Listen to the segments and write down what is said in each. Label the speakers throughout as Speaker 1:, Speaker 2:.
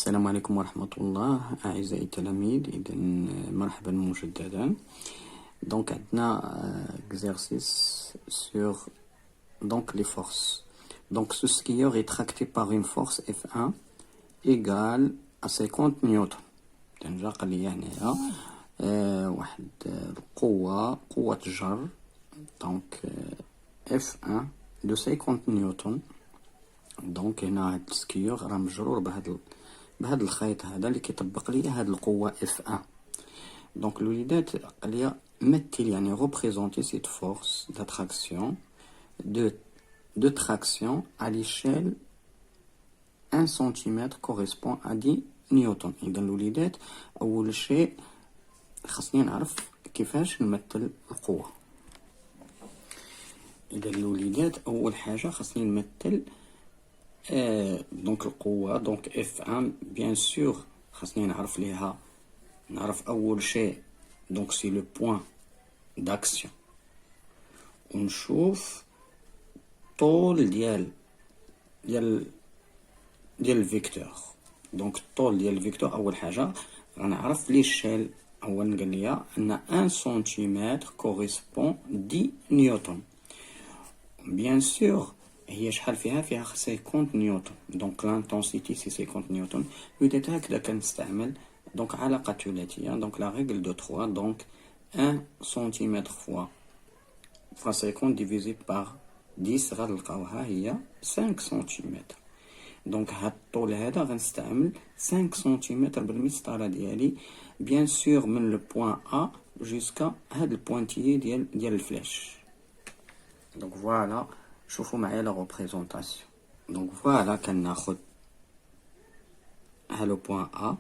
Speaker 1: السلام عليكم ورحمة الله أعزائي التلاميذ. إذا مرحبا مجددا. Donc عندنا exercice sur donc les forces. Donc ce skieur est tracté par une force F1 égale à 50 نيوتن. تنجا قال لي هنايا واحد قوة جر donc F1 de 50 نيوتن. دونك هنا هاد السكيور راه مجرور بهاد الخيط هذا اللي كيطبق ليا هاد القوة F1. دونك الوليدات قال لي مثل يعني représenter cette force d'attraction de traction à l'échelle 1 cm correspond à 10 نيوتن. إذا الوليدات أول شيء خاصني نعرف كيفاش نمثل القوة. إذا الوليدات أول حاجة خاصني نمثل دونك القوة دونك F1 بيان سور خاصني نعرف ليها نعرف أول شيء دونك سي لو بوين داكسيون ونشوف طول ديال الفيكتور. دونك الطول ديال الفيكتور أول حاجة غنعرف ليشيل. أولا قال لي أن 1 سنتيمتر كوريسبون 10 نيوتن. بيان سور هي شحال فيها 50 نيوتن. دونك لانتونسيتي سي 50 نيوتن. بديت هكذا كنستعمل دونك علاقة ثلاثية. دونك لا ريغل دو 3. دونك 1 سنتيمتر فوا 50 ديفيزي بار 10 غنلقاوها هي 5 سنتيمتر. دونك هاد الطول هذا غنستعمل 5 سنتيمتر بالمسطرة ديالي بيان سور من لو بوين A جوسكا هاد البوانتيي ديال الفلاش. دونك فوالا شوفوا معايا لا ريبريزونطاسيون. دونك فوالا كناخد ها لو بوين A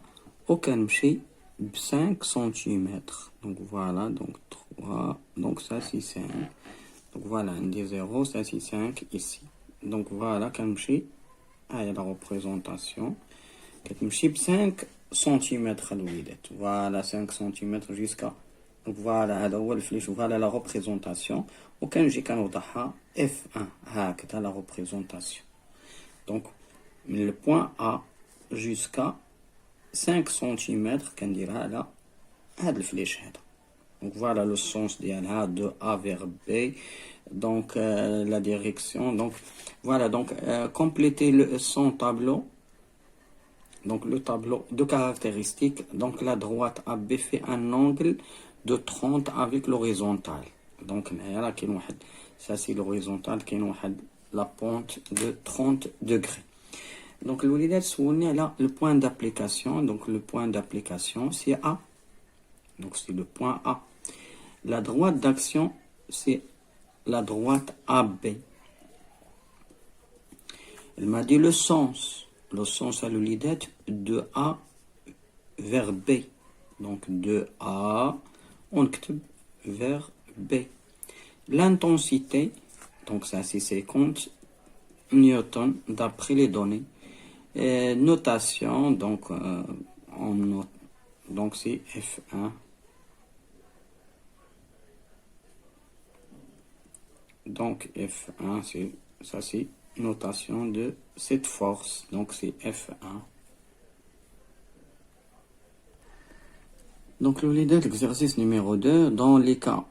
Speaker 1: وكنمشي ب 5 سنتيمتر. دونك فوالا دونك 3 دونك ça c'est 5. دونك فوالا عندي 0 ça c'est 5 ici. دونك فوالا كنمشي هاهي لا ريبريزونطاسيون كتمشي ب 5 سنتيمتر الوليدات. فوالا 5 سنتيمتر جوسكا. دونك فوالا هذا هو الفليش. فوالا لا ريبريزونطاسيون وكنجي كنوضعها F1 هكذا لا ريبريزونطاسيون. دونك من لو بوين A جوسكا 5 سنتيمتر كنديرها على هاد الفليش هذا. دونك فوالا لو سونس ديالها دو A vers B. Donc la direction. Donc voilà. Donc compléter son tableau. Donc le tableau de caractéristiques. Donc la droite AB fait un angle de 30 avec l'horizontale. Donc là كاين واحد ça c'est l'horizontale كاين واحد la pente de 30 degrés. Donc الوليدات سولني على le point d'application. Donc le point d'application c'est A. Donc c'est le point A. La droite d'action c'est la droite AB. Elle m'a dit le sens à l'olidette de A vers B. Donc de A on écrit vers B. L'intensité, donc ça c'est 50 newton d'après les données. Notation, donc on note, donc c'est F1. Donc F1 c'est ça c'est notation de cette force. Donc c'est F1. Donc l'exercice numéro 2. Dans les cas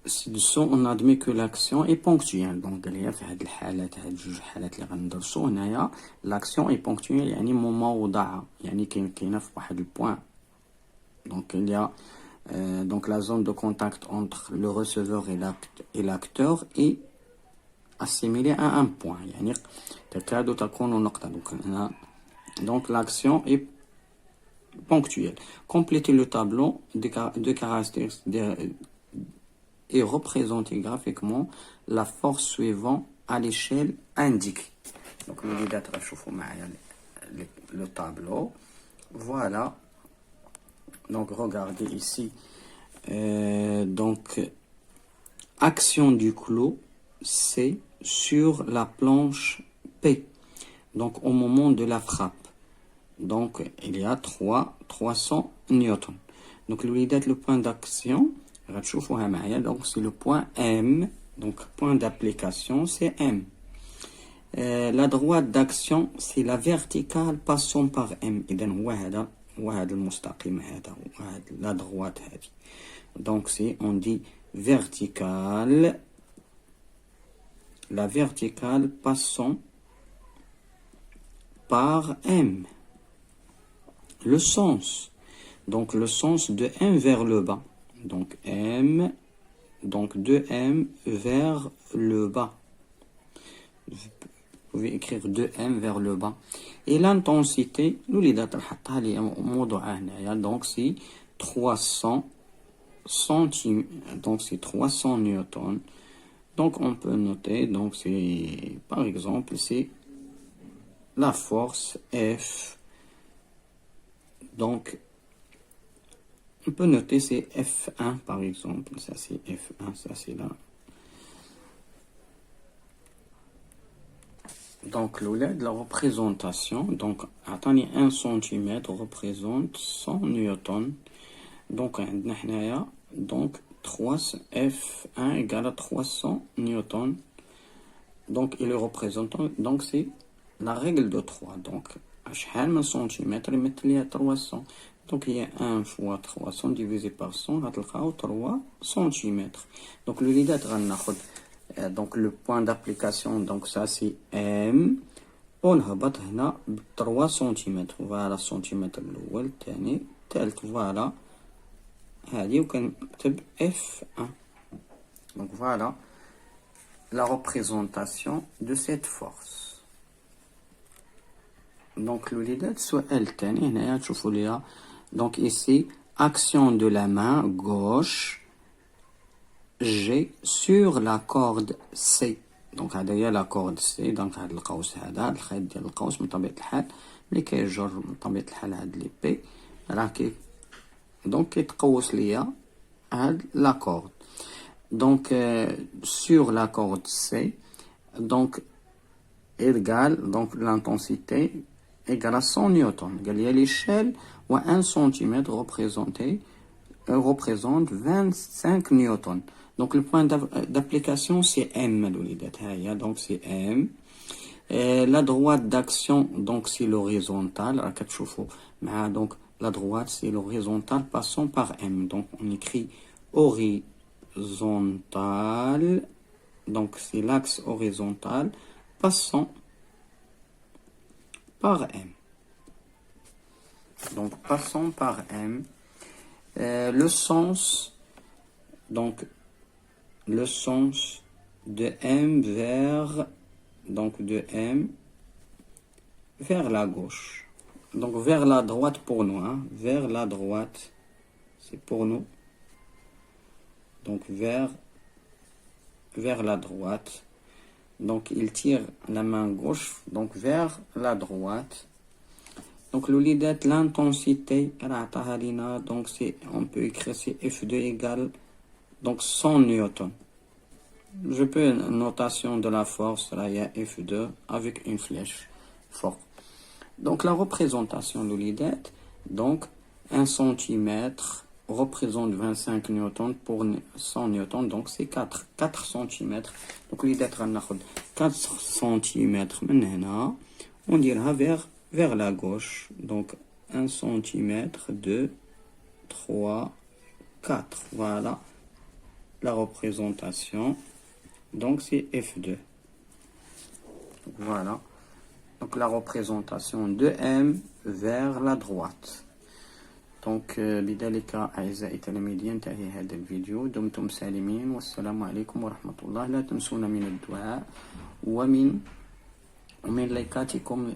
Speaker 1: ci-dessous on admet que l'action est ponctuelle. Donc في هاد الحالات هاد جوج حالات اللي غندرسو هنايا l'action est ponctuelle يعني مموضعة يعني كاينه في واحد البوين. Donc il y a donc la zone de contact entre le receveur et l'acteur est assimilée à un point يعني تكاد تكون نقطة. Donc l'action est ponctuelle. Compléter le tableau de caractéristiques et représenter graphiquement la force suivant à l'échelle indiquée. Donc الوليدات غتشوفوا معايا le tableau. Voilà. Donc regardez ici. Donc action du clou C sur la planche P. Donc au moment de la frappe. Donc il y a 300 newtons. Donc le point d'action غتشوفوها معايا. Donc c'est le point M. Donc point d'application c'est M. La droite d'action, c'est la verticale passant par M. إذا هذا المستقيم هذا وهذا la droite هذه. Donc c'est on dit verticale, la verticale passant par M. Le sens, donc le sens de M vers le bas. Donc M, donc de M vers le bas. Vous pouvez écrire de M vers le bas. Et l'intensité, donc c'est 300 centimes, donc c'est 300 newtons. Donc on peut noter, donc c'est, par exemple, c'est la force F. Donc on peut noter c'est F1 par exemple, ça c'est F1, ça c'est là. Donc la représentation, donc attendez, 1 cm représente 100 newtons. Donc donc 3 F1 égale à 300 newtons. Donc il est représentant, donc c'est la règle de 3. Donc شحال من سنتيمتر يمثل ليها 300. Donc il y a 1 fois 300 divisé par 100 غتلقاو 3 cm. Donc le وليدات غناخد donc le point d'application, donc ça c'est M ونهبط هنا ب 3 cm. فوالا السنتيمتر الاول الثاني الثالث. فوالا هذه وكنكتب F1. Donc voilà la représentation de cette force. Donc الوليدات السؤال الثاني هنايا تشوفوا ليها. Donc ici action de la main gauche G sur la corde C. Donc هذايا la corde C. Donc هذا القوس هذا الخيط ديال القوس من طبيعة الحال ملي كيجر من طبيعة الحال هاد ليبي راه donc كيتقوس ليا هاد la corde. Donc sur la corde C, donc égale donc l'intensité égale à 100 newtons. قال لي l'échelle و 1 cm représente 25 newtons. Donc le point d'application c'est M. Donc c'est M. La droite d'action donc c'est l'horizontale. Donc la droite c'est l'horizontale passant par M. Donc on écrit horizontal. Donc c'est l'axe horizontal passant par M. Donc passons par M. Le sens, donc le sens de M vers, donc de M vers la gauche. Donc vers la droite pour nous, hein, vers la droite, c'est pour nous. Donc vers la droite. Donc il tire la main gauche donc vers la droite. Donc l'intensité donc c'est on peut écrire c'est F2 égale donc 100 newtons. Je peux notation de la force là il y a F2 avec une flèche forte. Donc la représentation donc 1 cm représente 25 newtons pour 100 newtons, donc c'est 4 cm. Donc l'idée غناخد 4 cm من هنا ونديرها vers la gauche. Donc 1 cm 2 3 4. Voilà la représentation. Donc c'est F2. Voilà. Donc la représentation de M vers la droite. Donc بذلك أعزائي التلاميذ ينتهي هذا الفيديو. دمتم سالمين والسلام عليكم ورحمة الله. لا تنسونا من الدعاء ومن لايكاتكم